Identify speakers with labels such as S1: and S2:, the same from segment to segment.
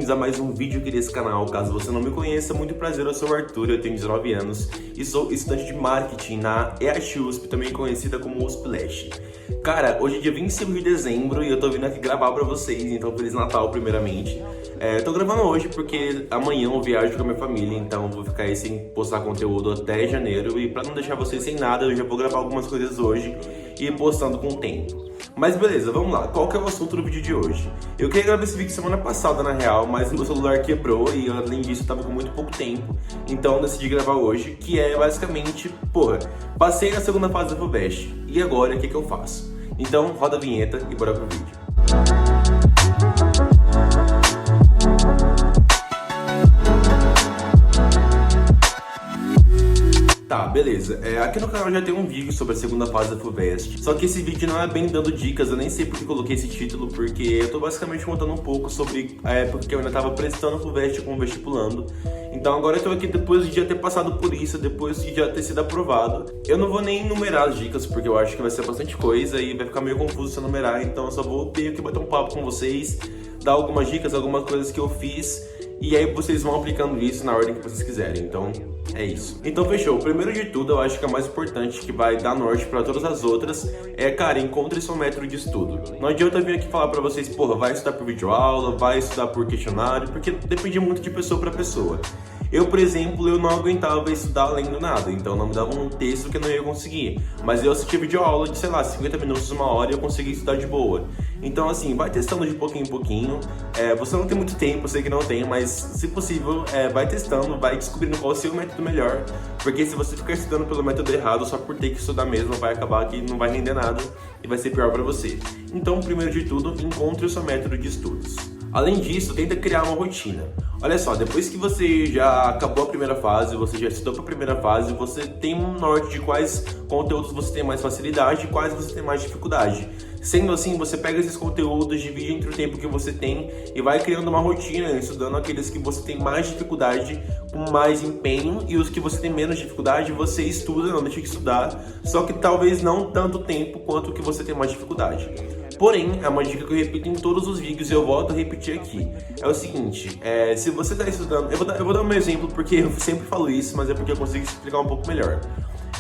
S1: bem-vindos a mais um vídeo aqui desse canal. Caso você não me conheça, muito prazer, eu sou o Arthur, eu tenho 19 anos e sou estudante de marketing na EASH-USP, também conhecida como USP-Leste. Cara, hoje é dia 25 de dezembro e eu tô vindo aqui gravar pra vocês, então Feliz Natal primeiramente. Tô gravando hoje porque amanhã eu viajo com a minha família, então vou ficar aí sem postar conteúdo até janeiro. E pra não deixar vocês sem nada, eu já vou gravar algumas coisas hoje e ir postando com o tempo. Mas beleza, vamos lá. Qual que é o assunto do vídeo de hoje? Eu queria gravar esse vídeo semana passada, na real, mas meu celular quebrou e além disso eu tava com muito pouco tempo. Então eu decidi gravar hoje, que é basicamente, passei na segunda fase da FUVEST. E agora, o que eu faço? Então, roda a vinheta e bora pro vídeo. Tá, beleza. Aqui no canal já tem um vídeo sobre a segunda fase da FUVEST. Só que esse vídeo não é bem dando dicas, eu nem sei porque coloquei esse título, porque eu tô basicamente contando um pouco sobre a época que eu ainda tava prestando a FUVEST como vestibulando. Então agora eu tô aqui depois de já ter passado por isso, depois de já ter sido aprovado. Eu não vou nem enumerar as dicas, porque eu acho que vai ser bastante coisa e vai ficar meio confuso se eu enumerar. Então eu só vou meio que bater um papo com vocês, dar algumas dicas, algumas coisas que eu fiz. E aí vocês vão aplicando isso na ordem que vocês quiserem, então é isso. Então fechou, primeiro de tudo eu acho que a mais importante, que vai dar norte pra todas as outras, cara, encontre seu método de estudo. Não adianta eu vir aqui falar pra vocês, vai estudar por videoaula, vai estudar por questionário, porque depende muito de pessoa pra pessoa. Eu, por exemplo, eu não aguentava estudar lendo nada, então não me dava um texto que eu não ia conseguir. Mas eu assisti videoaula de, 50 minutos, uma hora e eu consegui estudar de boa. Então, assim, vai testando de pouquinho em pouquinho. Você não tem muito tempo, eu sei que não tem, mas se possível, vai testando, vai descobrindo qual é o seu método melhor. Porque se você ficar estudando pelo método errado, só por ter que estudar mesmo, vai acabar que não vai render nada e vai ser pior pra você. Então, primeiro de tudo, encontre o seu método de estudos. Além disso, tenta criar uma rotina. Olha só, depois que você já acabou a primeira fase, você já estudou para a primeira fase, você tem um norte de quais conteúdos você tem mais facilidade e quais você tem mais dificuldade. Sendo assim, você pega esses conteúdos, divide entre o tempo que você tem e vai criando uma rotina, estudando aqueles que você tem mais dificuldade com mais empenho, e os que você tem menos dificuldade, você estuda, não deixa de estudar, só que talvez não tanto tempo quanto o que você tem mais dificuldade. Porém, é uma dica que eu repito em todos os vídeos e eu volto a repetir aqui. É o seguinte, se você está estudando... Eu vou dar um exemplo porque eu sempre falo isso, mas é porque eu consigo explicar um pouco melhor.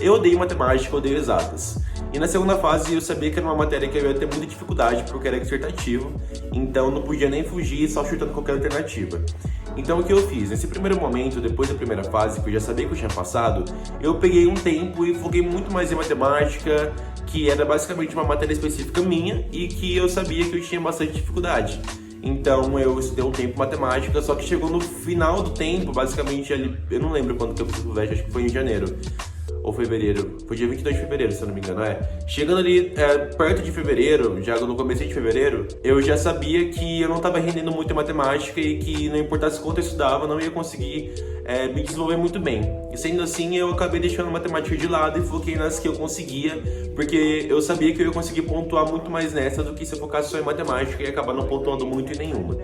S1: Eu odeio matemática, eu odeio exatas. E na segunda fase eu sabia que era uma matéria que eu ia ter muita dificuldade porque era dissertativo, então não podia nem fugir só chutando qualquer alternativa. Então o que eu fiz? Nesse primeiro momento, depois da primeira fase, que eu já sabia que eu tinha passado, eu peguei um tempo e foquei muito mais em matemática, que era basicamente uma matéria específica minha e que eu sabia que eu tinha bastante dificuldade. Então eu estudei um tempo matemática, só que chegou no final do tempo, basicamente ali, eu não lembro quando que eu fiz o FUVEST, acho que foi em janeiro. Ou fevereiro, foi dia 22 de fevereiro, se eu não me engano, Chegando ali perto de fevereiro, já no começo de fevereiro, eu já sabia que eu não estava rendendo muito em matemática e que não importasse quanto eu estudava, não ia conseguir me desenvolver muito bem. E sendo assim, eu acabei deixando a matemática de lado e foquei nas que eu conseguia, porque eu sabia que eu ia conseguir pontuar muito mais nessa do que se eu focasse só em matemática e acabar não pontuando muito em nenhuma.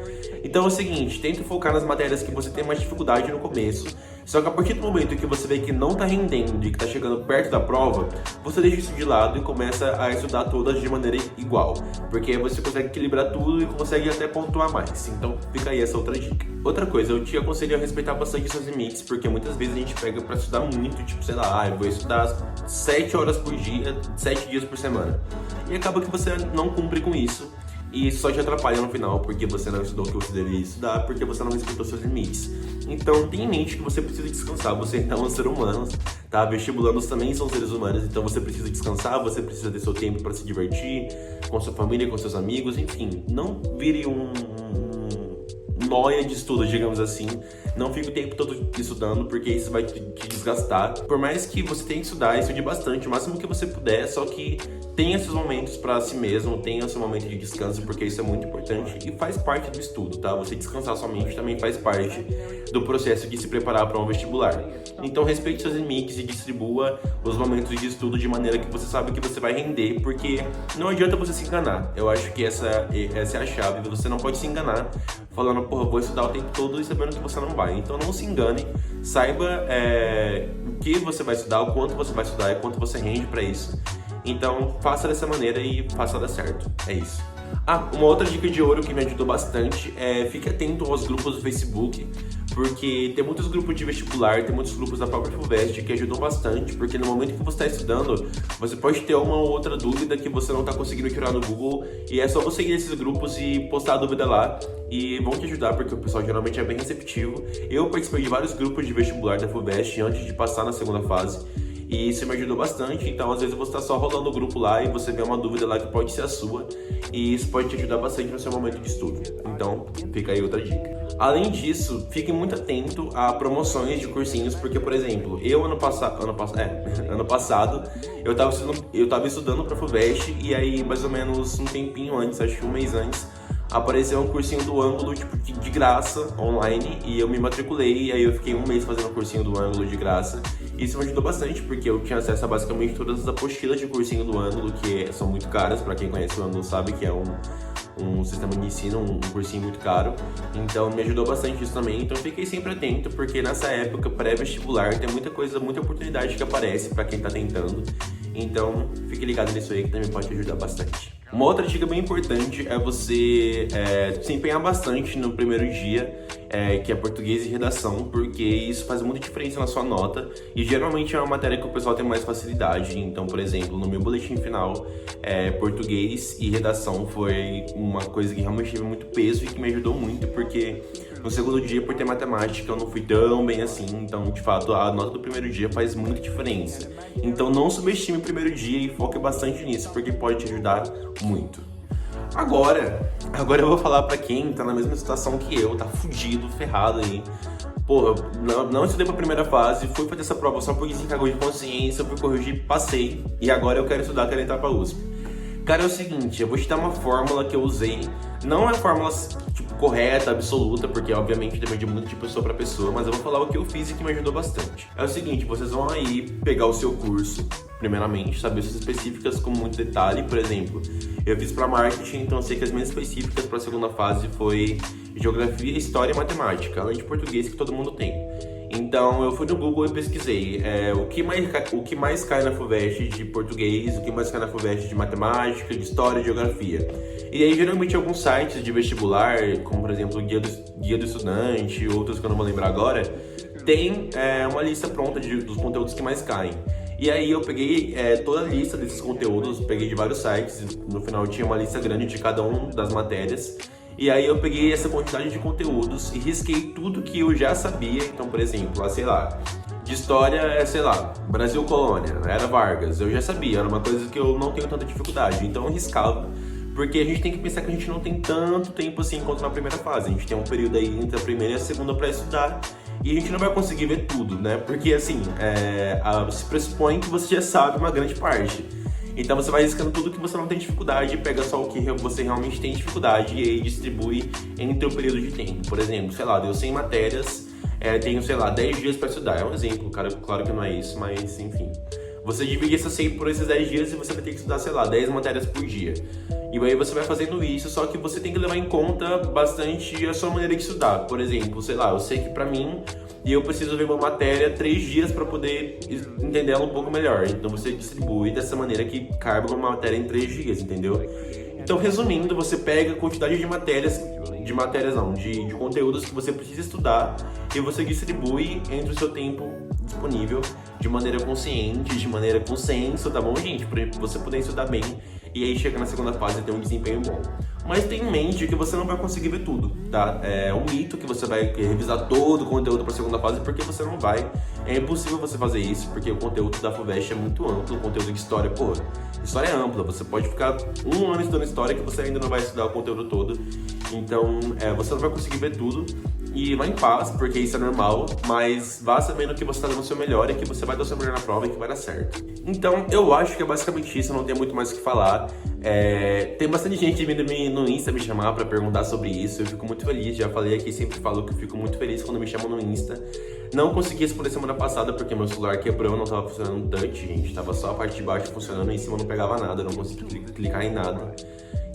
S1: Então é o seguinte, tenta focar nas matérias que você tem mais dificuldade no começo, só que a partir do momento que você vê que não está rendendo e que está chegando perto da prova, você deixa isso de lado e começa a estudar todas de maneira igual, porque aí você consegue equilibrar tudo e consegue até pontuar mais. Então fica aí essa outra dica. Outra coisa, eu te aconselho a respeitar bastante seus limites, porque muitas vezes a gente pega pra estudar muito, tipo, sei lá, eu vou estudar 7 horas por dia, 7 dias por semana. E acaba que você não cumpre com isso. E isso só te atrapalha no final, porque você não estudou o que você deveria estudar, porque você não respeitou seus limites. Então tenha em mente que você precisa descansar, você é um ser humano, tá? Vestibulandos também são seres humanos, então você precisa descansar, você precisa ter seu tempo para se divertir, com sua família, com seus amigos, enfim. Não vire um nóia de estudo, digamos assim. Não fique o tempo todo estudando, porque isso vai te desgastar. Por mais que você tenha que estudar, estude bastante, o máximo que você puder, só que tenha seus momentos para si mesmo, tenha seu momento de descanso, porque isso é muito importante e faz parte do estudo, tá? Você descansar sua mente também faz parte do processo de se preparar para um vestibular. Então respeite seus limites e distribua os momentos de estudo de maneira que você sabe que você vai render, porque não adianta você se enganar. Eu acho que essa é a chave, você não pode se enganar falando, vou estudar o tempo todo e sabendo que você não vai. Então não se engane, saiba o que você vai estudar, o quanto você vai estudar e quanto você rende para isso. Então faça dessa maneira e faça dar certo, é isso. Ah, uma outra dica de ouro que me ajudou bastante é fique atento aos grupos do Facebook, porque tem muitos grupos de vestibular, tem muitos grupos da própria FUVEST que ajudam bastante, porque no momento que você está estudando, você pode ter uma ou outra dúvida que você não está conseguindo tirar no Google, e é só você ir nesses grupos e postar a dúvida lá, e vão te ajudar, porque o pessoal geralmente é bem receptivo. Eu participei de vários grupos de vestibular da FUVEST antes de passar na segunda fase, e isso me ajudou bastante. Então às vezes você está só rolando o grupo lá e você vê uma dúvida lá que pode ser a sua, e isso pode te ajudar bastante no seu momento de estudo. Então fica aí outra dica. Além disso, fique muito atento a promoções de cursinhos, porque, por exemplo, eu ano passado eu tava estudando para FUVEST, e aí mais ou menos um tempinho antes, acho que um mês antes, apareceu um cursinho do ângulo, tipo, de graça, online, e eu me matriculei, e aí eu fiquei um mês fazendo o cursinho do ângulo de graça. Isso me ajudou bastante, porque eu tinha acesso a basicamente todas as apostilas de cursinho do ângulo, que são muito caras. Para quem conhece o ângulo sabe que é um sistema de ensino, um cursinho muito caro. Então me ajudou bastante isso também. Então fiquei sempre atento, porque nessa época pré-vestibular tem muita coisa, muita oportunidade que aparece para quem tá tentando. Então fique ligado nisso aí, que também pode te ajudar bastante. Uma outra dica bem importante é você se empenhar bastante no primeiro dia, que é português e redação, porque isso faz muita diferença na sua nota, e geralmente é uma matéria que o pessoal tem mais facilidade. Então, por exemplo, no meu boletim final, português e redação foi uma coisa que realmente teve muito peso e que me ajudou muito, porque no segundo dia, por ter matemática, eu não fui tão bem assim. Então, de fato, a nota do primeiro dia faz muita diferença. Então não subestime o primeiro dia e foque bastante nisso, porque pode te ajudar muito. Agora eu vou falar pra quem tá na mesma situação que eu, tá fudido, ferrado aí. Porra, não estudei pra primeira fase, fui fazer essa prova só porque se cagou de consciência, fui corrigir, passei, e agora eu quero estudar, quero entrar pra USP. Cara, é o seguinte, eu vou te dar uma fórmula que eu usei. Não é fórmula tipo, correta, absoluta, porque obviamente depende muito de pessoa para pessoa, mas eu vou falar o que eu fiz e que me ajudou bastante. É o seguinte, vocês vão aí pegar o seu curso, primeiramente, saber suas específicas com muito detalhe. Por exemplo, eu fiz para marketing, então eu sei que as minhas específicas para a segunda fase foi geografia, história e matemática, além de português que todo mundo tem. Então eu fui no Google e pesquisei o que mais cai na FUVEST de português, o que mais cai na FUVEST de matemática, de história e geografia. E aí geralmente alguns sites de vestibular, como por exemplo o Guia do Estudante, outros que eu não vou lembrar agora, tem uma lista pronta dos conteúdos que mais caem. E aí eu peguei toda a lista desses conteúdos, peguei de vários sites, no final tinha uma lista grande de cada um das matérias. E aí eu peguei essa quantidade de conteúdos e risquei tudo que eu já sabia. Então, por exemplo, sei lá, de história sei lá, Brasil Colônia, era Vargas, eu já sabia, era uma coisa que eu não tenho tanta dificuldade, então eu riscava. Porque a gente tem que pensar que a gente não tem tanto tempo assim quanto na primeira fase. A gente tem um período aí entre a primeira e a segunda para estudar, e a gente não vai conseguir ver tudo, né? Porque assim, se pressupõe que você já sabe uma grande parte. Então você vai riscando tudo que você não tem dificuldade, pega só o que você realmente tem dificuldade e aí distribui entre o período de tempo. Por exemplo, sei lá, deu 100 matérias, tenho, sei lá, 10 dias para estudar. É um exemplo, cara, claro que não é isso, mas enfim. Você divide essas 100 por esses 10 dias e você vai ter que estudar, sei lá, 10 matérias por dia. E aí você vai fazendo isso, só que você tem que levar em conta bastante a sua maneira de estudar. Por exemplo, sei lá, eu sei que pra mim, eu preciso ver uma matéria 3 dias para poder entender ela um pouco melhor. Então você distribui dessa maneira que cabe uma matéria em 3 dias, entendeu? Então, resumindo, você pega a quantidade de conteúdos que você precisa estudar e você distribui entre o seu tempo disponível de maneira consciente, de maneira com senso, tá bom, gente? Pra você poder estudar bem e aí chega na segunda fase e ter um desempenho bom. Mas tenha em mente que você não vai conseguir ver tudo, tá? É um mito que você vai revisar todo o conteúdo para a segunda fase, porque você não vai. É impossível você fazer isso, porque o conteúdo da FUVEST é muito amplo, o conteúdo de história, pô, história é ampla, você pode ficar um ano estudando história que você ainda não vai estudar o conteúdo todo. Então, você não vai conseguir ver tudo. E vá em paz, porque isso é normal, mas vá sabendo que você está dando o seu melhor e que você vai dar o seu melhor na prova e que vai dar certo. Então, eu acho que é basicamente isso, eu não tenho muito mais o que falar. Tem bastante gente vindo no Insta me chamar pra perguntar sobre isso, eu fico muito feliz, já falei aqui, sempre falo que eu fico muito feliz quando me chamam no Insta. Não consegui responder semana passada porque meu celular quebrou, não tava funcionando o touch, gente, tava só a parte de baixo funcionando, em cima não pegava nada, não consegui clicar em nada.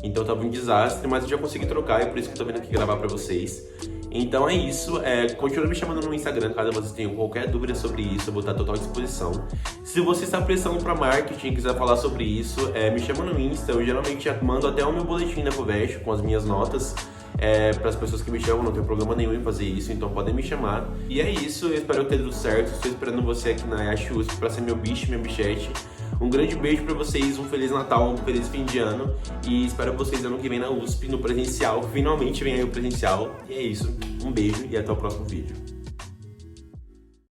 S1: Então tava um desastre, mas eu já consegui trocar e por isso que eu tô vindo aqui gravar pra vocês. Então é isso, continua me chamando no Instagram caso vocês tenham qualquer dúvida sobre isso, eu vou estar à total disposição. Se você está prestando para marketing e quiser falar sobre isso, me chama no Insta, eu geralmente mando até o meu boletim da FUVEST com as minhas notas. Para as pessoas que me chamam, não tem problema nenhum em fazer isso, então podem me chamar. E é isso, eu espero ter tudo certo, estou esperando você aqui na Yash USP para ser meu bicho, minha bichete. Um grande beijo para vocês, um Feliz Natal, um feliz fim de ano e espero vocês ano que vem na USP, no presencial, finalmente vem aí o presencial. E é isso, um beijo e até o próximo vídeo.